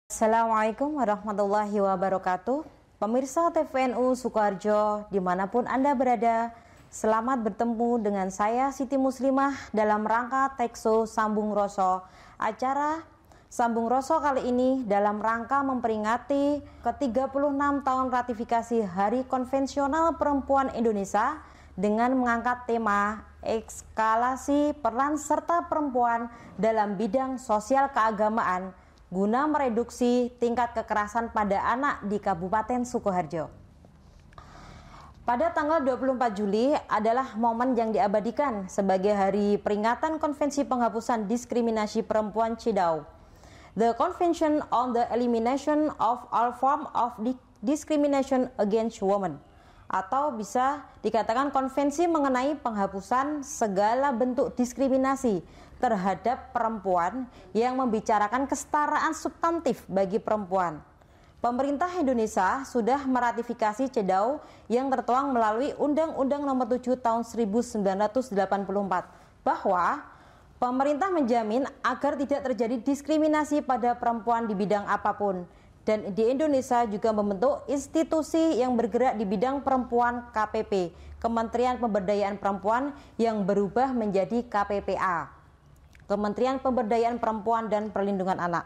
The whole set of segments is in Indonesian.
Assalamualaikum warahmatullahi wabarakatuh. Pemirsa TVNU Sukoharjo dimanapun Anda berada, selamat bertemu dengan saya Siti Muslimah dalam rangka Tekso Sambung Roso. Acara Sambung Roso kali ini dalam rangka memperingati ke-36 tahun ratifikasi Hari Konvensional Perempuan Indonesia dengan mengangkat tema eskalasi peran serta perempuan dalam bidang sosial keagamaan guna mereduksi tingkat kekerasan pada anak di Kabupaten Sukoharjo. Pada tanggal 24 Juli adalah momen yang diabadikan sebagai hari peringatan Konvensi Penghapusan Diskriminasi Perempuan CEDAW, The Convention on the Elimination of All Forms of Discrimination Against Women, atau bisa dikatakan konvensi mengenai penghapusan segala bentuk diskriminasi terhadap perempuan yang membicarakan kesetaraan substantif bagi perempuan. Pemerintah Indonesia sudah meratifikasi CEDAW yang tertuang melalui Undang-Undang Nomor 7 Tahun 1984 bahwa pemerintah menjamin agar tidak terjadi diskriminasi pada perempuan di bidang apapun. Dan di Indonesia juga membentuk institusi yang bergerak di bidang perempuan KPP, Kementerian Pemberdayaan Perempuan, yang berubah menjadi KPPA, Kementerian Pemberdayaan Perempuan dan Perlindungan Anak.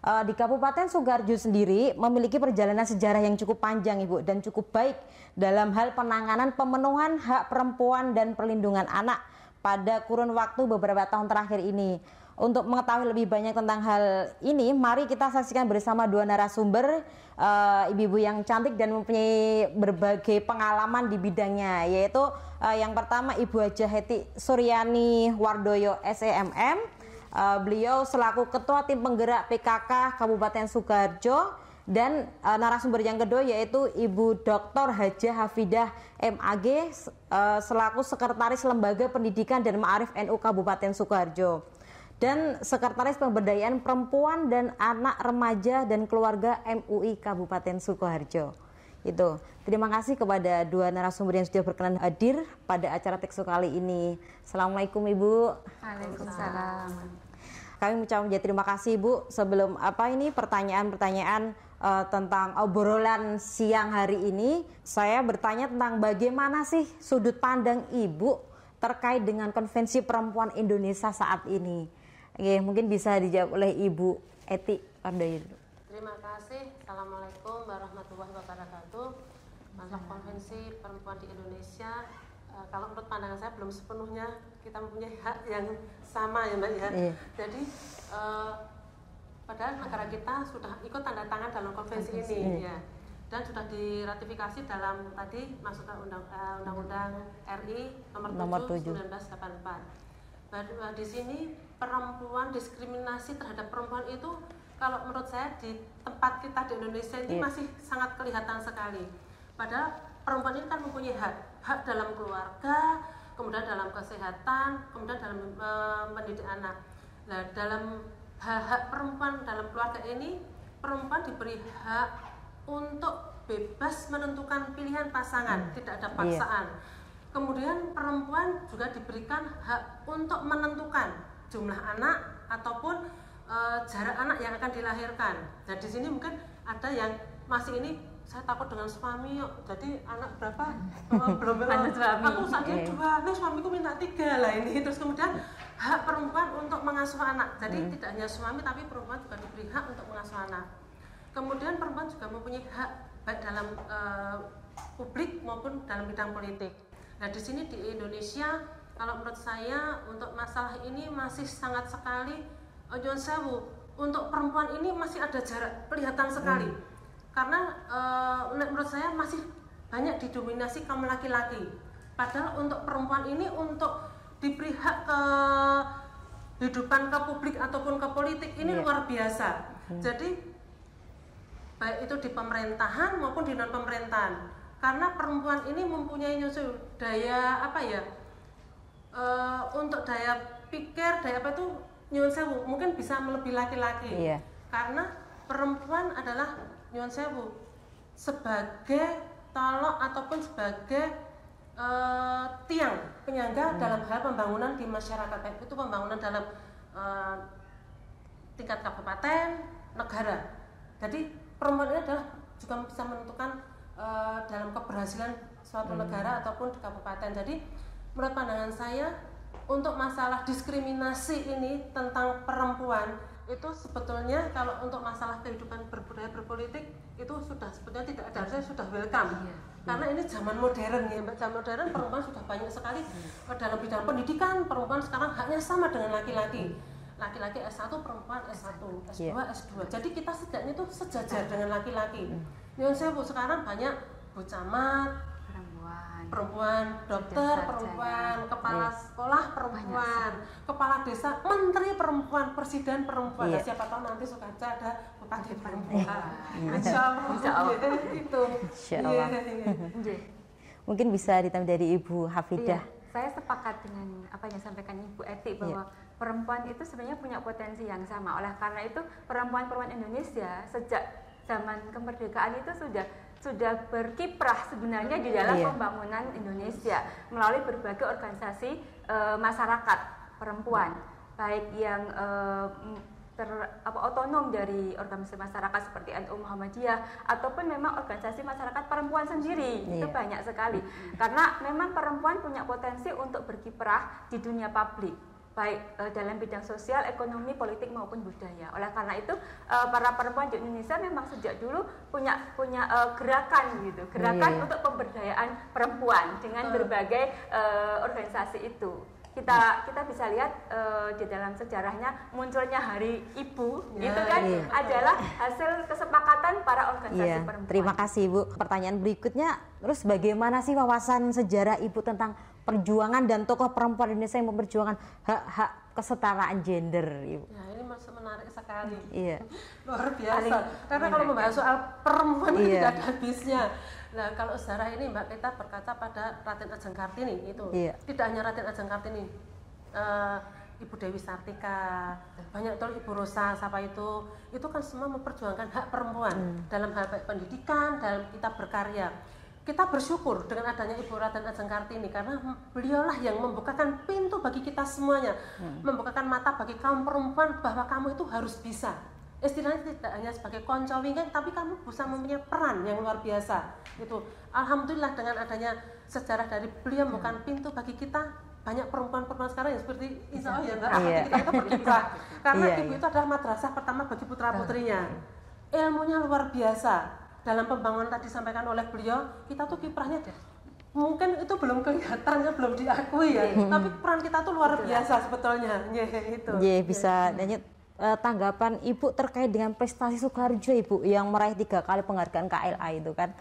Di Kabupaten Sukoharjo sendiri memiliki perjalanan sejarah yang cukup panjang, Ibu, dan cukup baik dalam hal penanganan pemenuhan hak perempuan dan perlindungan anak pada kurun waktu beberapa tahun terakhir ini. Untuk mengetahui lebih banyak tentang hal ini, mari kita saksikan bersama dua narasumber, ibu-ibu yang cantik dan mempunyai berbagai pengalaman di bidangnya, yaitu yang pertama Ibu Haja Heti Suryani Wardoyo SEMM. Beliau selaku Ketua Tim Penggerak PKK Kabupaten Sukoharjo, dan narasumber yang kedua yaitu Ibu Dr. Haja Hafidah MAG selaku Sekretaris Lembaga Pendidikan dan Ma'arif NU Kabupaten Sukoharjo, dan Sekretaris Pemberdayaan Perempuan dan Anak Remaja dan Keluarga MUI Kabupaten Sukoharjo. Itu. Terima kasih kepada dua narasumber yang sudah berkenan hadir pada acara Tekso kali ini. Assalamualaikum Ibu. Waalaikumsalam. Kami mengucapkan terima kasih Ibu. Sebelum pertanyaan-pertanyaan tentang obrolan siang hari ini, saya bertanya tentang bagaimana sih sudut pandang Ibu terkait dengan Konvensi Perempuan Indonesia saat ini. Oke, mungkin bisa dijawab oleh Ibu Eti Wardoyo. Terima kasih. Assalamualaikum warahmatullahi wabarakatuh. Masalah Konvensi Perempuan di Indonesia, kalau menurut pandangan saya belum sepenuhnya kita mempunyai hak yang sama ya Mbak ya. Iya. Jadi padahal negara kita sudah ikut tanda tangan dalam konvensi ini ya, dan sudah diratifikasi dalam tadi masuk ke Undang-Undang RI nomor 7 1984. Di sini perempuan, diskriminasi terhadap perempuan itu kalau menurut saya di tempat kita di Indonesia ini masih sangat kelihatan sekali. Padahal perempuan ini kan mempunyai hak dalam keluarga, kemudian dalam kesehatan, kemudian dalam mendidik anak. Nah, dalam hak perempuan dalam keluarga ini, perempuan diberi hak untuk bebas menentukan pilihan pasangan, tidak ada paksaan. Kemudian perempuan juga diberikan hak untuk menentukan jumlah anak ataupun jarak anak yang akan dilahirkan. Nah, di sini mungkin ada yang masih ini, saya takut dengan suami, jadi anak berapa? Belum aku sakit 2, nih suamiku minta 3 lah ini. Terus kemudian hak perempuan untuk mengasuh anak. Jadi tidak hanya suami tapi perempuan juga diberi hak untuk mengasuh anak. Kemudian perempuan juga mempunyai hak baik dalam publik maupun dalam bidang politik. Nah, di sini di Indonesia kalau menurut saya untuk masalah ini masih sangat sekali Nyuwun sewu, untuk perempuan ini masih ada jarak kelihatan sekali. Karena menurut saya masih banyak didominasi kaum laki-laki. Padahal untuk perempuan ini untuk diberi hak ke kehidupan ke publik ataupun ke politik ini luar biasa. Jadi baik itu di pemerintahan maupun di non pemerintahan. Karena perempuan ini mempunyai daya untuk daya pikir, daya apa itu nyuwun sewu mungkin bisa melebihi laki-laki. Karena perempuan adalah nyuwun sewu sebagai tolok ataupun sebagai tiang penyangga dalam hal pembangunan di masyarakat, baik itu pembangunan dalam tingkat kabupaten, negara. Jadi perempuan ini adalah juga bisa menentukan dalam keberhasilan suatu negara ataupun di kabupaten. Jadi menurut pandangan saya untuk masalah diskriminasi ini tentang perempuan itu sebetulnya kalau untuk masalah kehidupan berbudaya berpolitik itu sudah sebetulnya tidak ada, harusnya sudah welcome. Karena ini zaman modern ya Mbak, zaman modern perempuan sudah banyak sekali dalam bidang pendidikan. Perempuan sekarang haknya sama dengan laki-laki. Laki-laki S1, perempuan S1, S2, S2. Jadi kita setidaknya itu sejajar dengan laki-laki. Yang saya sekarang banyak Bu Camat, perempuan, dokter perempuan, kepala sekolah perempuan, kepala desa, menteri perempuan, presiden perempuan. Dan siapa tahu nanti Sukaca ada bupati perempuan. Insya Allah. Itu. Mungkin bisa ditambah dari Ibu Hafidah. Saya sepakat dengan apa yang disampaikan Ibu Eti bahwa perempuan itu sebenarnya punya potensi yang sama. Oleh karena itu perempuan-perempuan Indonesia sejak zaman kemerdekaan itu sudah berkiprah sebenarnya di dalam pembangunan Indonesia melalui berbagai organisasi masyarakat perempuan, baik yang otonom dari organisasi masyarakat seperti NU Muhammadiyah ataupun memang organisasi masyarakat perempuan sendiri. Itu banyak sekali karena memang perempuan punya potensi untuk berkiprah di dunia publik, baik dalam bidang sosial, ekonomi, politik maupun budaya. Oleh karena itu para perempuan di Indonesia memang sejak dulu punya gerakan untuk pemberdayaan perempuan dengan berbagai organisasi itu. Kita bisa lihat di dalam sejarahnya munculnya Hari Ibu itu kan adalah hasil kesepakatan para organisasi perempuan. Terima kasih Ibu. Pertanyaan berikutnya, terus bagaimana sih wawasan sejarah Ibu tentang perjuangan dan tokoh perempuan Indonesia yang memperjuangkan hak-hak kesetaraan gender, Ibu? Ya, ini masih menarik sekali. Luar biasa. Karena kalau membahas soal perempuan tidak ada habisnya. Nah, kalau sejarah ini Mbak, kita berkaca pada Raden Ajeng Kartini itu. Tidak hanya Raden Ajeng Kartini, Ibu Dewi Sartika, banyak tuh Ibu Rosa, siapa itu kan semua memperjuangkan hak perempuan dalam hal baik pendidikan, dalam kita berkarya. Kita bersyukur dengan adanya Ibu Raden Ajeng Kartini karena beliaulah yang membukakan pintu bagi kita semuanya, membukakan mata bagi kaum perempuan bahwa kamu itu harus bisa. Istilahnya tidak hanya sebagai konco wingking, tapi kamu bisa mempunyai peran yang luar biasa. Itu alhamdulillah dengan adanya sejarah dari beliau bukan pintu bagi kita, banyak perempuan-perempuan sekarang yang seperti insya Allah ya Mbak, kita itu berkiprah. Karena ibu itu adalah madrasah pertama bagi putra-putrinya. Ilmunya luar biasa. Dalam pembangunan tadi disampaikan oleh beliau, kita tuh kiprahnya mungkin itu belum kelihatan, belum diakui ya. Tapi peran kita tuh luar biasa sebetulnya. Bisa nanya tanggapan Ibu terkait dengan prestasi Sukoharjo Ibu yang meraih 3 kali penghargaan KLA itu kan,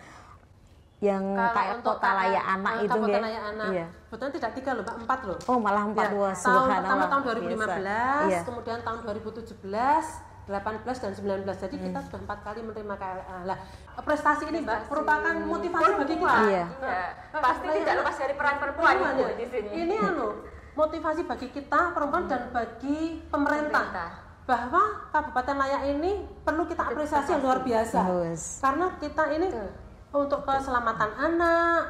yang KL Kota Layak Anak itu Kota Layak Anak. Sebetulnya tidak 3 loh Mbak, 4 loh. Oh malah 4 Pertama tahun 2015, kemudian tahun 2017, 18 dan 19. Jadi kita sudah 4 kali menerima KLA. Lah, prestasi ini Mbak merupakan motivasi bagi kita. Pasti tidak lepas dari peran perempuan di sini. Ini motivasi bagi kita perempuan dan bagi pemerintah. Bahwa Kabupaten Layak ini perlu kita apresiasi yang luar biasa. Karena kita ini untuk keselamatan anak,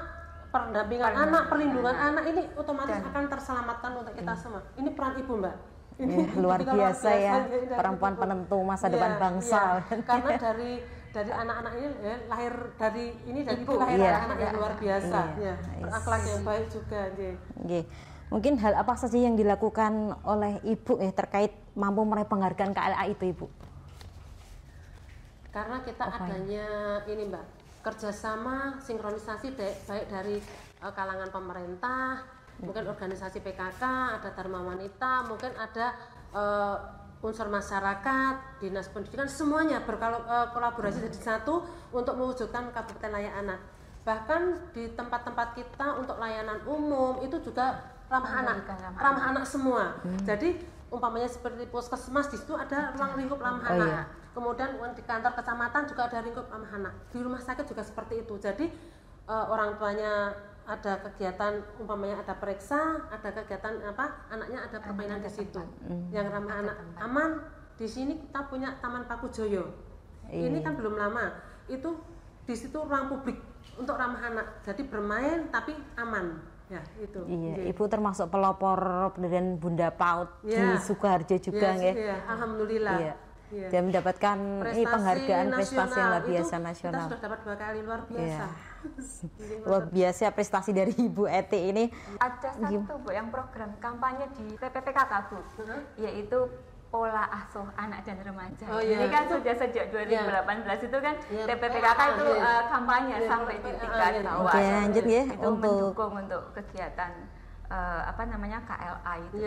pendampingan anak, perlindungan anak ini otomatis akan terselamatkan untuk kita semua. Ini peran Ibu Mbak. Ini luar biasa ya, perempuan penentu masa depan bangsa. Karena dari anak-anak ini lahir dari Ibu lahir anak yang luar biasa, berakhlak yang baik juga. Mungkin hal apa saja yang dilakukan oleh Ibu terkait mampu meraih penghargaan KLA itu Ibu? Karena kita adanya ini Mbak, kerjasama sinkronisasi baik dari kalangan pemerintah, mungkin organisasi PKK, ada Dharma Wanita, mungkin ada unsur masyarakat, dinas pendidikan, semuanya berkolaborasi jadi satu untuk mewujudkan Kabupaten Layak Anak. Bahkan di tempat-tempat kita untuk layanan umum itu juga ramah anak semua. Jadi umpamanya seperti puskesmas, di situ ada ruang lingkup ramah anak. Kemudian di kantor kecamatan juga ada lingkup ramah anak. Di rumah sakit juga seperti itu. Jadi orang tuanya ada kegiatan, umpamanya ada periksa, ada kegiatan anaknya ada permainan di situ. Yang ramah anak aman. Di sini kita punya Taman Paku Joyo. Ini kan belum lama. Itu di situ ruang publik untuk ramah anak. Jadi bermain tapi aman. Ya, itu. Iya, Ibu termasuk pelopor pendirian Bunda PAUD di Sukoharjo juga nggih. Iya, alhamdulillah. Iya. Dan mendapatkan penghargaan prestasi yang luar biasa nasional. Kita sudah dapat 2 kali, luar biasa. Luar biasa prestasi dari Ibu Eti ini. Ada satu Bu yang program kampanye di TPPKK Bu, yaitu pola asuh anak dan remaja. Ini kan sudah sejak 2018 itu kan TPPKK itu kampanye sampai di tingkat bawah. Lanjut ya itu mendukung untuk kegiatan KLA itu.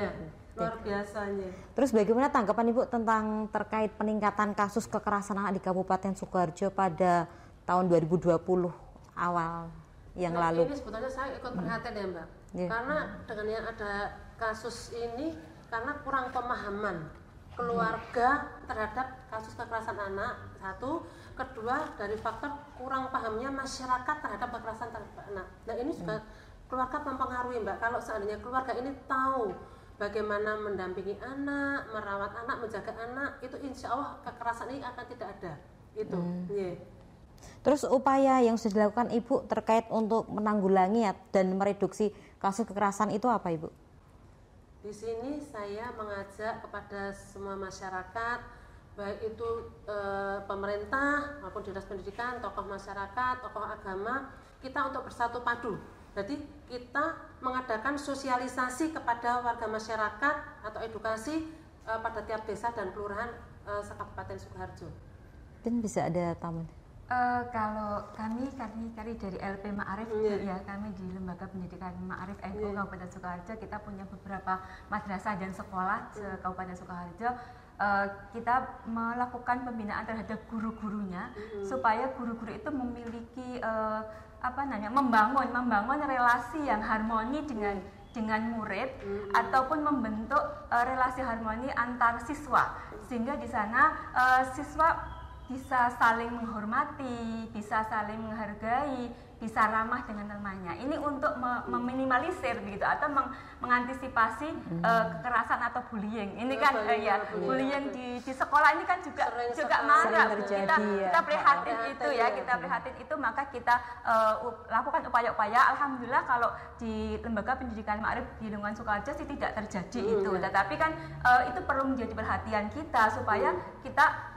Luar biasanya. Terus bagaimana tanggapan Ibu tentang terkait peningkatan kasus kekerasan anak di Kabupaten Sukoharjo pada tahun 2020 awal yang lalu? Ini sebetulnya saya ikut perhatian ya Mbak. Karena dengan yang ada kasus ini karena kurang pemahaman keluarga terhadap kasus kekerasan anak, satu, kedua dari faktor kurang pahamnya masyarakat terhadap kekerasan terhadap anak. Nah ini juga keluarga mempengaruhi Mbak. Kalau seandainya keluarga ini tahu bagaimana mendampingi anak, merawat anak, menjaga anak, itu insya Allah kekerasan ini akan tidak ada. Itu. Terus upaya yang sudah dilakukan Ibu terkait untuk menanggulangi dan mereduksi kasus kekerasan itu apa Ibu? Di sini saya mengajak kepada semua masyarakat, baik itu pemerintah maupun dinas pendidikan, tokoh masyarakat, tokoh agama, kita untuk bersatu padu. Jadi kita mengadakan sosialisasi kepada warga masyarakat atau edukasi pada tiap desa dan kelurahan se-Kabupaten Sukoharjo. Dan bisa ada tamu? Kalau kami dari LP Ma'arif ya, kami di Lembaga Pendidikan Ma'arif NU Kabupaten Sukoharjo, kita punya beberapa madrasah dan sekolah di Kabupaten Sukoharjo. Kita melakukan pembinaan terhadap guru-gurunya supaya guru-guru itu memiliki membangun relasi yang harmoni dengan murid ataupun membentuk relasi harmoni antar siswa, sehingga di sana siswa bisa saling menghormati, bisa saling menghargai, bisa ramah dengan temannya. Ini untuk meminimalisir begitu atau mengantisipasi kekerasan atau bullying. Ini kan bullying di sekolah ini kan juga marak. Kita prihatin itu ya, kita prihatin itu, maka kita lakukan upaya-upaya. Alhamdulillah kalau di Lembaga Pendidikan Ma'arif di lingkungan Sukoharjo sih tidak terjadi itu. Tetapi kan itu perlu menjadi perhatian kita supaya kita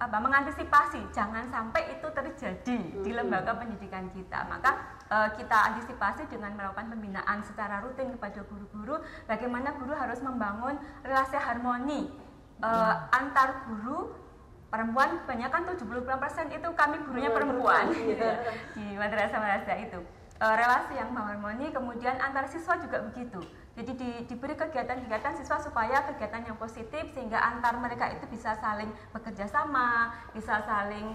mengantisipasi jangan sampai itu terjadi di lembaga pendidikan kita. Maka kita antisipasi dengan melakukan pembinaan secara rutin kepada guru-guru, bagaimana guru harus membangun relasi harmoni antar guru perempuan. Banyak kan 70% itu kami gurunya perempuan di madrasah-madrasah itu. Relasi yang harmoni, kemudian antar siswa juga begitu. Jadi diberi kegiatan-kegiatan siswa supaya kegiatan yang positif, sehingga antar mereka itu bisa saling bekerja sama, bisa saling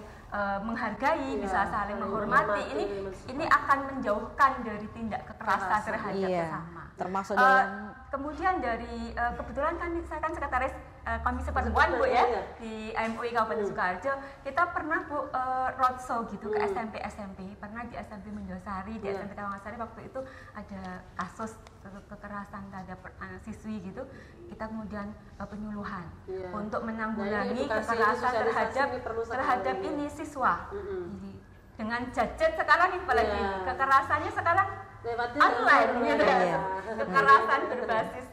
menghargai, bisa saling menghormati. Ini akan menjauhkan dari tindak kekerasan terhadap sesama. Termasuk dalam kemudian dari kebetulan saya kan sekretaris Komisi Perempuan Bu ya di MUI Kabupaten Sukoharjo. Kita pernah Bu roadshow gitu ke SMP. Pernah di SMP Mendosari, di SMP Tawangasari waktu itu ada kasus kekerasan terhadap siswi gitu. Kita kemudian penyuluhan untuk menanggulangi kekerasan terhadap ini siswa. Jadi dengan gadget sekarang apalagi kekerasannya sekarang online gitu ya. Kekerasan berbasis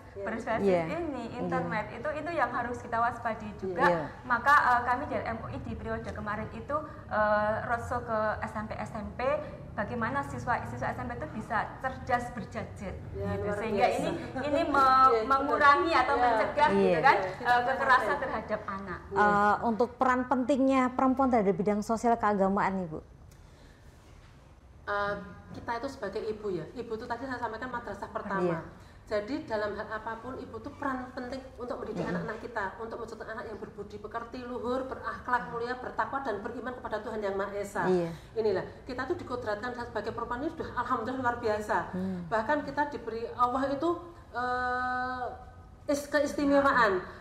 ini internet itu yang harus kita waspadai juga. Maka kami dari MUI di periode kemarin itu roadshow ke SMP bagaimana siswa SMP itu bisa cerdas bergadget gitu. Sehingga ini mengurangi atau mencegah gitu kan kekerasan terhadap anak. Untuk peran pentingnya perempuan terhadap bidang sosial keagamaan Ibu. Kita itu sebagai ibu ya, ibu itu tadi saya sampaikan madrasah pertama. Jadi dalam hal apapun ibu itu peran penting untuk mendidik anak-anak kita, untuk mencetak anak yang berbudi pekerti, luhur, berakhlak mulia, bertakwa dan beriman kepada Tuhan Yang Maha Esa. Inilah kita tuh dikodratkan sebagai perempuan ini sudah alhamdulillah luar biasa. Bahkan kita diberi Allah itu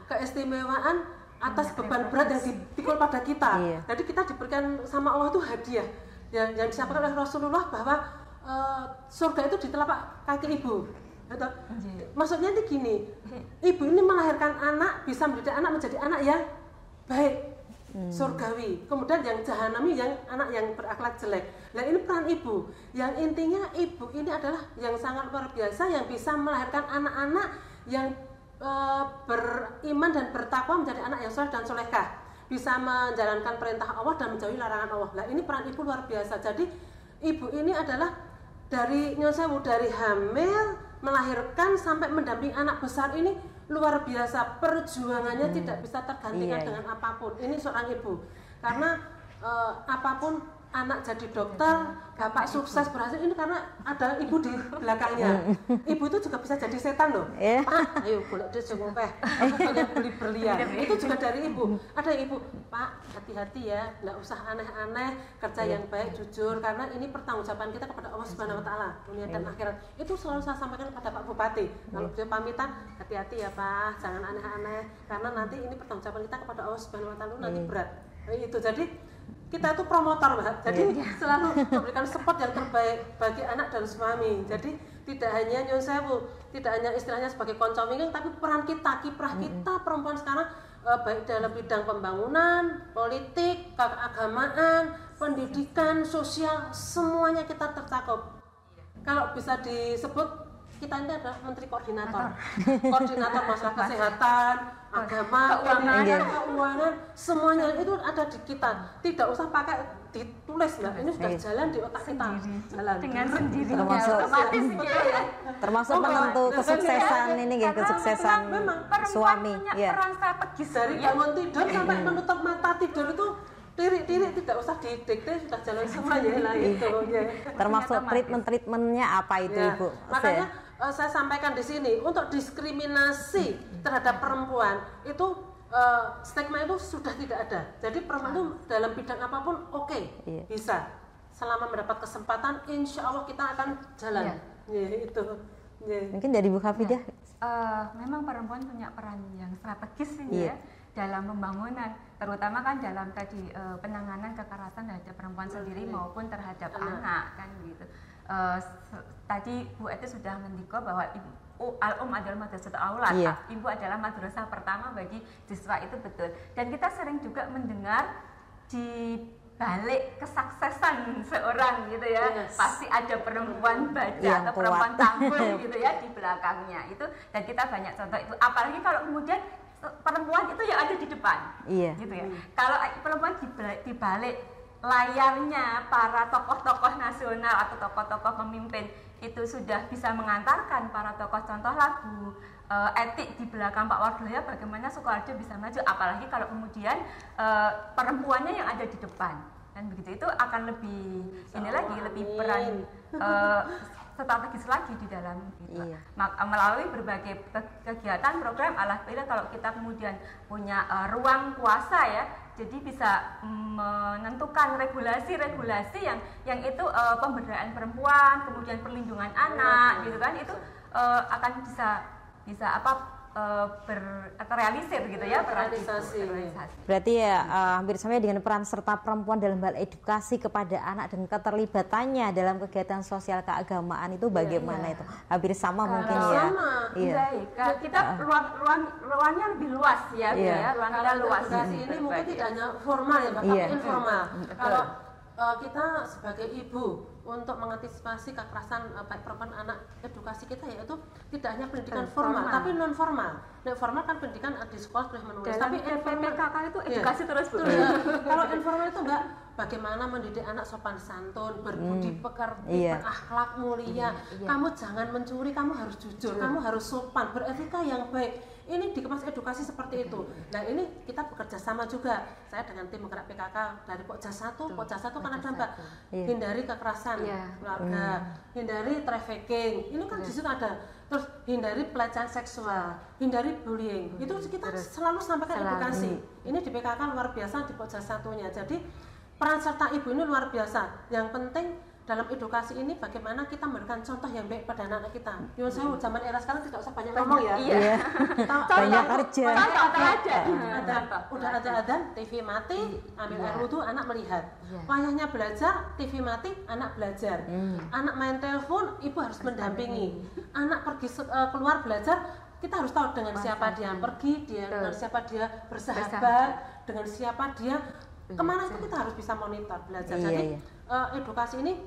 keistimewaan atas beban berat yang dipikul pada kita. Jadi kita diberikan sama Allah itu hadiah yang disampaikan oleh Rasulullah bahwa surga itu di telapak kaki ibu. Maksudnya itu gini, ibu ini melahirkan anak, bisa mendidik anak menjadi anak yang baik. surgawi. Kemudian yang jahanami, yang anak yang berakhlak jelek. Nah ini peran ibu. Yang intinya ibu ini adalah yang sangat luar biasa, yang bisa melahirkan anak-anak yang beriman dan bertakwa menjadi anak yang soleh dan solehah, bisa menjalankan perintah Allah dan menjauhi larangan Allah. Nah ini peran ibu luar biasa. Jadi ibu ini adalah dari dari hamil, melahirkan sampai mendampingi anak besar ini luar biasa. Perjuangannya tidak bisa tergantikan dengan apapun. Ini seorang ibu, karena apapun anak jadi dokter, bapak sukses berhasil, ini karena ada ibu di belakangnya. Ibu itu juga bisa jadi setan loh. Pak, ayo boleh dia cengopeh, beli berlian. Itu juga dari ibu. Ada ibu, Pak, hati-hati ya, nggak usah aneh-aneh, kerja yang baik, jujur, karena ini pertanggungjawaban kita kepada Allah Subhanahu Wa Taala, dunia dan akhirat. Itu selalu saya sampaikan kepada Pak Bupati. Kalau dia pamitan, hati-hati ya Pak, jangan aneh-aneh, karena nanti ini pertanggungjawaban kita kepada Allah Subhanahu Wa Taala, nanti berat. Itu jadi kita itu promotor, Mbak. Jadi selalu memberikan support yang terbaik bagi anak dan suami. Jadi tidak hanya nyun sewu, tidak hanya istilahnya sebagai konco wingking, tapi peran kita, kiprah kita perempuan sekarang baik dalam bidang pembangunan, politik, keagamaan, pendidikan, sosial, semuanya kita tercakup. Kalau bisa disebut, kita ini adalah menteri koordinator masalah kesehatan, agama, keuangan, semuanya itu ada di kita. Tidak usah pakai ditulis, Mbak. Ini sudah jalan di otak kita, jalan dengan sendirinya, termasuk penentu kesuksesan ini ya, kesuksesan suami. Peran strategis dari bangun tidur sampai menutup mata tidur itu. Tirik tidak usah didikte, sudah jalan semuanya lah itu. Termasuk treatmentnya apa itu, Ibu? Makanya saya sampaikan di sini, untuk diskriminasi terhadap perempuan itu stigma itu sudah tidak ada. Jadi perempuan itu dalam bidang apapun bisa, selama mendapat kesempatan, insya Allah kita akan jalan. Itu. Mungkin dari Bu Hafidah. Memang perempuan punya peran yang strategis ini ya dalam pembangunan, terutama kan dalam tadi penanganan kekerasan terhadap perempuan sendiri maupun terhadap anak kan gitu. Tadi Bu Eti sudah mendikau bahwa Al-Um adalah madrasah aulad, ibu adalah madrasah pertama bagi siswa, itu betul. Dan kita sering juga mendengar di balik kesuksesan seorang gitu ya, pasti ada perempuan baja atau perempuan tampil gitu ya di belakangnya itu. Dan kita banyak contoh itu, apalagi kalau kemudian perempuan itu yang ada di depan, gitu ya. Kalau perempuan di balik layarnya para tokoh-tokoh nasional atau tokoh-tokoh pemimpin itu sudah bisa mengantarkan para tokoh, contoh lagu etik di belakang Pak Wardoyo, bagaimana Sukoharjo bisa maju, apalagi kalau kemudian perempuannya yang ada di depan, dan begitu itu akan lebih lebih peran strategis lagi di dalam itu. Melalui berbagai kegiatan program, alhamdulillah kalau kita kemudian punya ruang kuasa ya, jadi bisa menentukan regulasi-regulasi yang itu pemberdayaan perempuan, kemudian perlindungan anak gitu kan, itu akan bisa terrealisir gitu ya, terrealisasi. Berarti ya hampir sama dengan peran serta perempuan dalam hal edukasi kepada anak dan keterlibatannya dalam kegiatan sosial keagamaan itu bagaimana itu hampir sama mungkin ya. Kita ruangnya lebih luas ya, ruangnya luas. Ini mungkin tidak hanya formal ya, Mbak, tapi informal. Kalau kita sebagai ibu untuk mengantisipasi kekerasan baik perempuan anak, edukasi kita yaitu tidak hanya pendidikan formal tapi non formal. Non formal kan pendidikan di sekolah sudah menulis, tapi PPKK itu edukasi terus. Kalau informal itu enggak, bagaimana mendidik anak sopan santun, berbudi pekerti, berakhlak mulia. Kamu jangan mencuri, kamu harus jujur, kamu harus sopan, beretika yang baik. Ini dikemas edukasi seperti itu. Nah ini kita bekerja sama juga, saya dengan tim Menggerak PKK dari Pokjas 1 kan ada Mbak, hindari kekerasan keluarga, hindari trafficking, ini kan di situ ada. Terus hindari pelecehan seksual, hindari bullying, itu kita selalu sampaikan edukasi. Ini di PKK luar biasa, di Pokjas 1-nya. Jadi peran serta ibu ini luar biasa. Yang penting dalam edukasi ini bagaimana kita memberikan contoh yang baik pada anak-anak kita. Yun saya zaman era sekarang tidak usah banyak ngomong ya. Banyak kerja. Udah ada adzan, TV mati, ambil air wudu, anak melihat. Wayahnya belajar, TV mati, anak belajar. Anak main telepon, ibu harus mendampingi. Anak pergi keluar belajar, kita harus tahu dengan siapa dia pergi, dengan siapa dia bersahabat, dengan siapa dia, kemana itu kita harus bisa monitor belajar. Jadi edukasi ini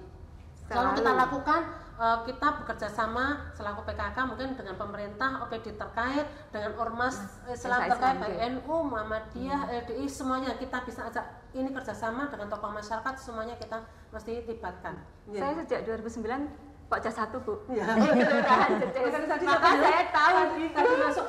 selalu kita lakukan. Kita bekerja sama selaku PKK mungkin dengan pemerintah, OPD terkait, dengan ormas Islam terkait, baik NU, Muhammadiyah, LDI, semuanya kita bisa ajak ini kerjasama dengan tokoh masyarakat, semuanya kita mesti libatkan. Saya sejak 2009 Pokja 1 Bu. Iya. Maka saya tahu tadi masuk.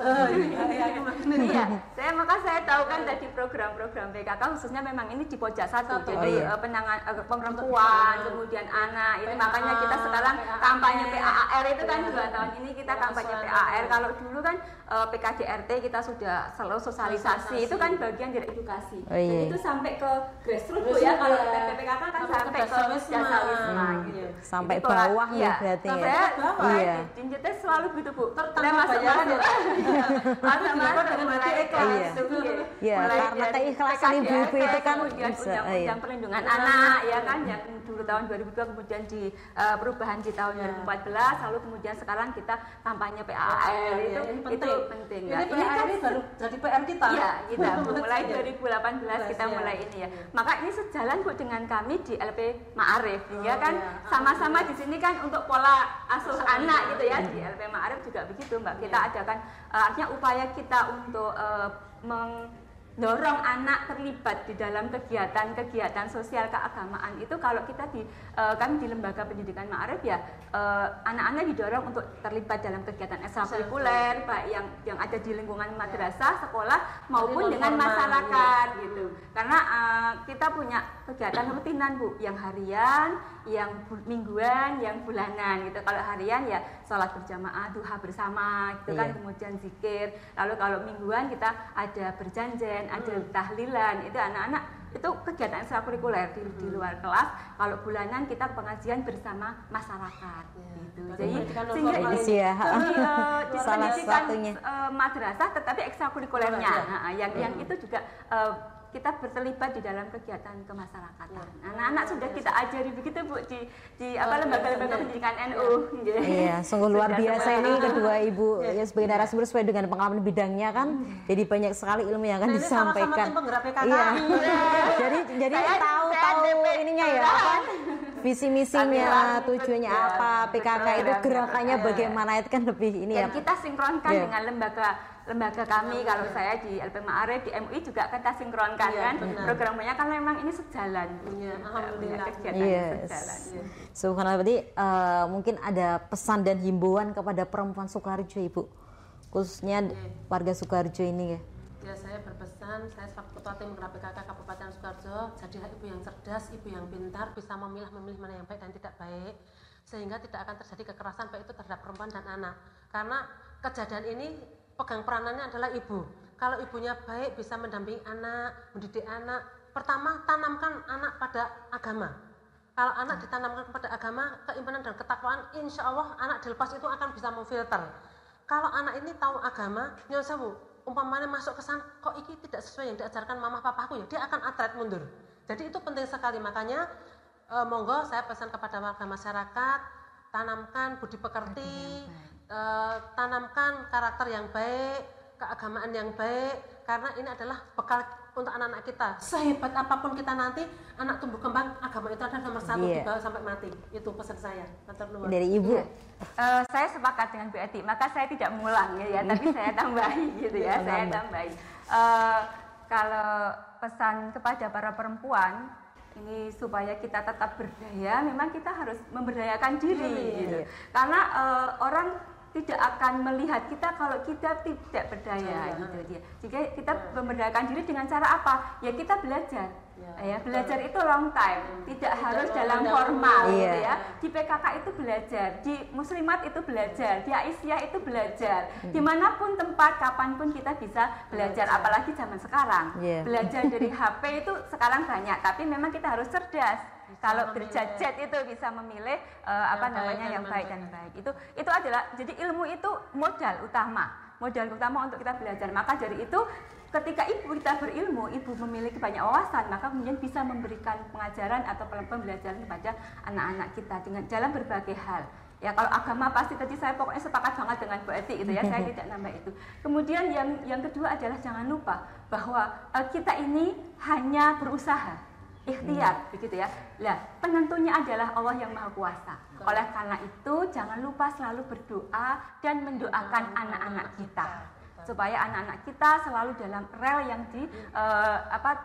Maka saya tahu kan tadi program-program PKK khususnya memang ini di Pokja 1. Jadi penangan perempuan, kemudian anak. Ini makanya kita sekarang kampanye PAR itu kan 2 tahun ini kita kampanye PAR. Kalau dulu kan PKDRT kita sudah selalu sosialisasi. Itu kan bagian dari edukasi. Jadi itu sampai ke grassroots Bu ya. Kalau PKK kan sampai ke Dasawisma gitu. Sampai bawah ya. Berarti saya dinjetnya selalu gitu Bu. Saya masuk karena keikhlasan ibu-ibu itu kan undang-undang perlindungan anak ya kan yang dulu tahun 2002 kemudian di perubahan di tahun 2014 lalu kemudian sekarang kita kampanye PAR itu penting ya. Ini kan baru jadi PR kita. Iya, kita mulai 2018 kita mulai ini ya. Maka ini sejalan Bu dengan kami di LP Ma'arif ya kan sama-sama di sini kan untuk pola asuh anak gitu ya. Di LP Ma'arif juga begitu Mbak. Kita adakan artinya upaya kita untuk mendorong anak terlibat di dalam kegiatan-kegiatan sosial keagamaan itu. Kalau kita kami di Lembaga Pendidikan Ma'arif ya anak-anak didorong untuk terlibat dalam kegiatan ekstrakurikuler baik yang ada di lingkungan madrasah, sekolah maupun dengan masyarakat gitu. Karena kita punya kegiatan rutinan Bu, yang harian, yang mingguan, yang bulanan gitu. Kalau harian ya sholat berjamaah, duha bersama gitu kan, kemudian zikir. Lalu kalau mingguan kita ada berjanjian, ada tahlilan. Itu anak-anak itu kegiatan ekstrakurikuler di luar kelas. Kalau bulanan kita pengajian bersama masyarakat gitu. Jadi sehingga ini di pendidikan madrasah tetapi ekstrakurikulernya yang itu juga kita terlibat di dalam kegiatan kemasyarakatan. Anak-anak sudah kita ajari begitu Bu di lembaga-lembaga pendidikan NU. Iya, sungguh luar biasa ini kedua ibu ya sebagai narasumber sesuai dengan pengalaman bidangnya kan. Jadi banyak sekali ilmu yang akan disampaikan. Iya. Jadi tahu ininya ya apa? Visi misinya, tujuannya apa, PKK itu gerakannya bagaimana itu kan lebih ini ya. Dan kita sinkronkan dengan lembaga kami. Kalau saya di LP Ma'arif, di MUI juga kita sinkronkan kan programnya kan memang ini sejalan. Alhamdulillah. Sejalan. Subhanallah, berarti mungkin ada pesan dan himbauan kepada perempuan Sukoharjo Ibu, khususnya warga Sukoharjo ini ya. Ya, saya berpesan, saya sebagai Ketua Tim Penggerak PKK Kabupaten Sukoharjo, jadilah ibu yang cerdas, ibu yang pintar, bisa memilih mana yang baik dan tidak baik, sehingga tidak akan terjadi kekerasan baik itu terhadap perempuan dan anak. Karena kejadian ini pegang peranannya adalah ibu. Kalau ibunya baik, bisa mendampingi anak, mendidik anak. Pertama, tanamkan anak pada agama. Kalau anak ditanamkan pada agama, keimanan dan ketakwaan, insya Allah anak dilepas itu akan bisa memfilter. Kalau anak ini tahu agama, nyosewu, umpamanya masuk ke sana, kok iki tidak sesuai yang diajarkan mama papaku ya, dia akan atret mundur. Jadi itu penting sekali, makanya monggo saya pesan kepada warga masyarakat, tanamkan budi pekerti, tanamkan karakter yang baik, keagamaan yang baik, karena ini adalah bekal untuk anak-anak kita. Sehebat apapun kita nanti, anak tumbuh kembang, agama itu adalah nomor 1 dibawa sampai mati. Itu pesan saya. Dari Ibu. Saya sepakat dengan Bu Eti, maka saya tidak mengulang ya, tapi saya tambahi gitu ya, saya tambahi. Kalau pesan kepada para perempuan ini supaya kita tetap berdaya, memang kita harus memberdayakan diri gitu. Karena orang tidak akan melihat kita kalau kita tidak berdaya gitu dia. Jika kita memberdayakan diri dengan cara apa? Ya kita belajar. Ya, belajar itu long time, tidak harus dalam formal gitu ya. Di PKK itu belajar, di Muslimat itu belajar, di Aisyah itu belajar. Dimanapun tempat, kapanpun kita bisa belajar, apalagi zaman sekarang. Belajar dari HP itu sekarang banyak, tapi memang kita harus cerdas. Kalau berjajet itu bisa memilih yang baik dan baik. Itu adalah, jadi ilmu itu modal utama untuk kita belajar. Maka dari itu ketika ibu kita berilmu, ibu memiliki banyak wawasan, maka kemudian bisa memberikan pengajaran atau pembelajaran kepada anak-anak kita dengan dalam berbagai hal. Ya kalau agama pasti tadi saya pokoknya sepakat banget dengan Bu Eti itu ya, saya tidak nambah itu. Kemudian yang kedua adalah jangan lupa bahwa kita ini hanya berusaha, ikhtiar begitu ya. Nah, penentunya adalah Allah yang Maha Kuasa. Oleh karena itu jangan lupa selalu berdoa dan mendoakan anak-anak kita supaya anak-anak kita selalu dalam rel yang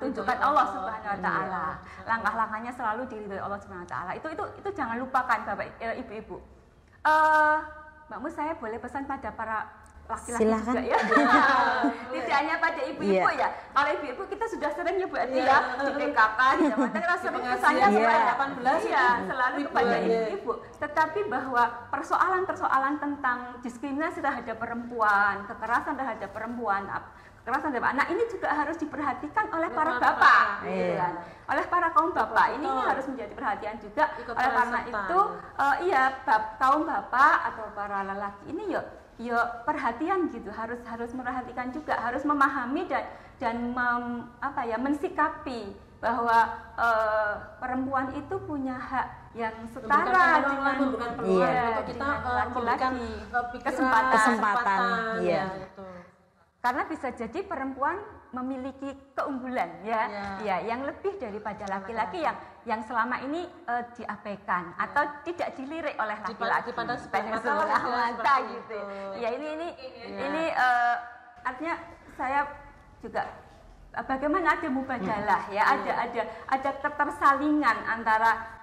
tunjukkan Allah Subhanahu wa taala. Langkah-langkahnya selalu diridhoi Allah Subhanahu wa taala. Itu jangan lupakan Bapak Ibu-ibu. Mbak Mus, saya boleh pesan pada para laki-laki juga ya. Tidak hanya pada ibu-ibu ya. Kalau ibu-ibu kita sudah sering ya Bu Eti ya di PKK di zaman kita sering pesannya kepada 18 ya, selalu kepada ibu-ibu. Tetapi bahwa persoalan-persoalan tentang diskriminasi terhadap perempuan, kekerasan terhadap perempuan, kekerasan terhadap anak ini juga harus diperhatikan oleh para bapak, gitu kan. Oleh para kaum bapak ini harus menjadi perhatian juga. Oleh karena itu, kaum bapak atau para lelaki ini perhatian gitu, harus merhatikan juga, harus memahami dan mensikapi bahwa perempuan itu punya hak yang setara dengan kita laki-laki, kesempatan. Iya. Karena bisa jadi perempuan memiliki keunggulan yang lebih daripada laki-laki yang selama ini diabaikan atau tidak dilirik oleh laki-laki sebelah mata gitu. Ya ini artinya saya juga bagaimana ada mubadalah ya, ada ketersalingan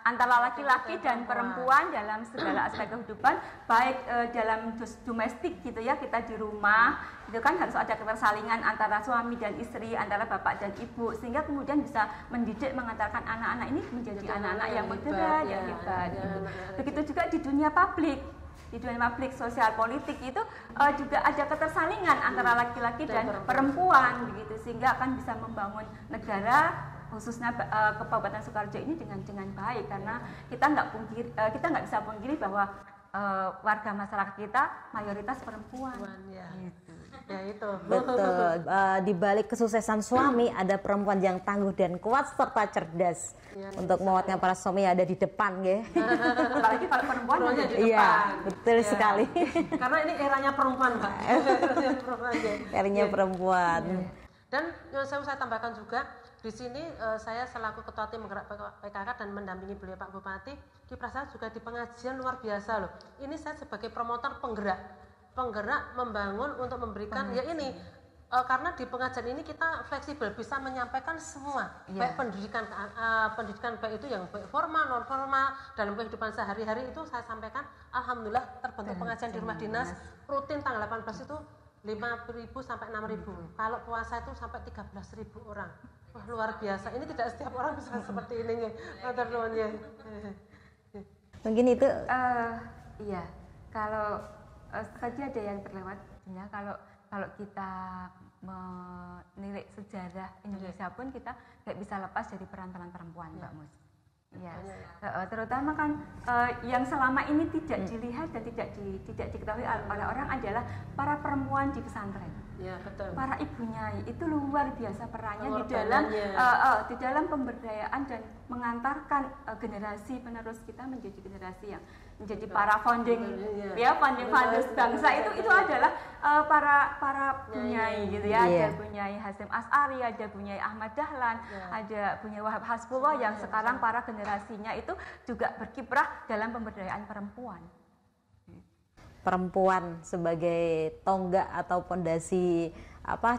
antara laki-laki dan perempuan dalam segala aspek kehidupan, baik dalam domestik gitu ya, kita di rumah itu kan harus ada ketersalingan antara suami dan istri, antara bapak dan ibu, sehingga kemudian bisa mendidik, mengantarkan anak-anak ini menjadi anak-anak yang moderat, yang hebat gitu. Begitu juga di dunia publik. Di dunia publik, sosial, politik itu juga ada ketersalingan antara laki-laki dan perempuan begitu, sehingga akan bisa membangun negara khususnya Kabupaten Sukoharjo ini dengan baik, karena kita nggak bisa pungkiri bahwa warga masyarakat kita mayoritas perempuan. Ya itu. Betul. Di balik kesuksesan suami ada perempuan yang tangguh dan kuat serta cerdas. Untuk menguatkan para suami ada di depan, ya. Apalagi kalau perempuan ada di depan. Iya, betul sekali. Karena ini eranya perempuan, Mbak. Eranya perempuan. Dan saya tambahkan juga di sini saya selaku ketua tim menggerak PKK dan mendampingi beliau Pak Bupati di Prasar juga di pengajian luar biasa loh. Ini saya sebagai promotor penggerak membangun untuk memberikan karena di pengajian ini kita fleksibel, bisa menyampaikan semua, baik pendidikan baik itu yang baik formal, non formal, dalam kehidupan sehari-hari itu saya sampaikan. Alhamdulillah terbentuk pengajian di rumah dinas rutin tanggal 18 itu 5.000 sampai 6.000. Kalau puasa itu sampai 13.000 orang. Wah, luar biasa. Ini tidak setiap orang bisa seperti ini ya. Mungkin itu kalau tadi ada yang terlewat ya, kalau kita menilik sejarah Indonesia pun kita nggak bisa lepas dari peran perempuan, Mbak Mus. Ya, terutama kan yang selama ini tidak dilihat dan tidak diketahui oleh orang adalah para perempuan di pesantren. Ya, betul. Para ibu nyai itu luar biasa perannya di dalam pemberdayaan dan mengantarkan generasi penerus kita menjadi generasi yang menjadi para founding fathers bangsa. Itu adalah para bunyai gitu ya. Ada bunyai Hasyim As'ari, ada bunyai Ahmad Dahlan, ada bunyai Wahab Hasbullah yang sekarang para generasinya itu juga berkiprah dalam pemberdayaan perempuan. Perempuan sebagai tonggak atau pondasi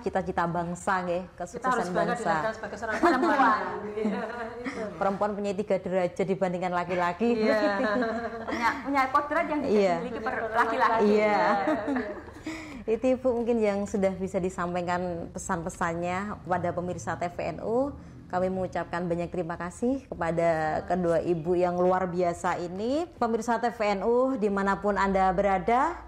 cita-cita bangsa, kesuksesan bangsa. Sebagai seorang perempuan. Perempuan punya 3 derajat dibandingkan laki-laki. punya kodrat yang dimiliki laki-laki. Itu Ibu mungkin yang sudah bisa disampaikan pesan-pesannya kepada pemirsa TVNU. Kami mengucapkan banyak terima kasih kepada kedua ibu yang luar biasa ini. Pemirsa TVNU dimanapun Anda berada,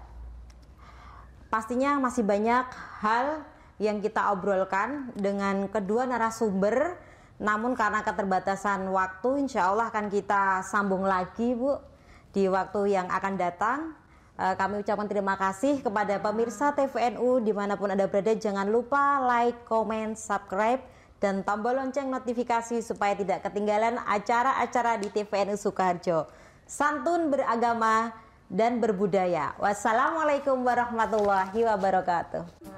pastinya masih banyak hal yang kita obrolkan dengan kedua narasumber. Namun karena keterbatasan waktu, insya Allah akan kita sambung lagi, Bu, di waktu yang akan datang. Kami ucapkan terima kasih kepada pemirsa TVNU dimanapun Anda berada. Jangan lupa like, comment, subscribe, dan tombol lonceng notifikasi supaya tidak ketinggalan acara-acara di TVNU Sukoharjo. Santun beragama dan berbudaya. Wassalamualaikum warahmatullahi wabarakatuh.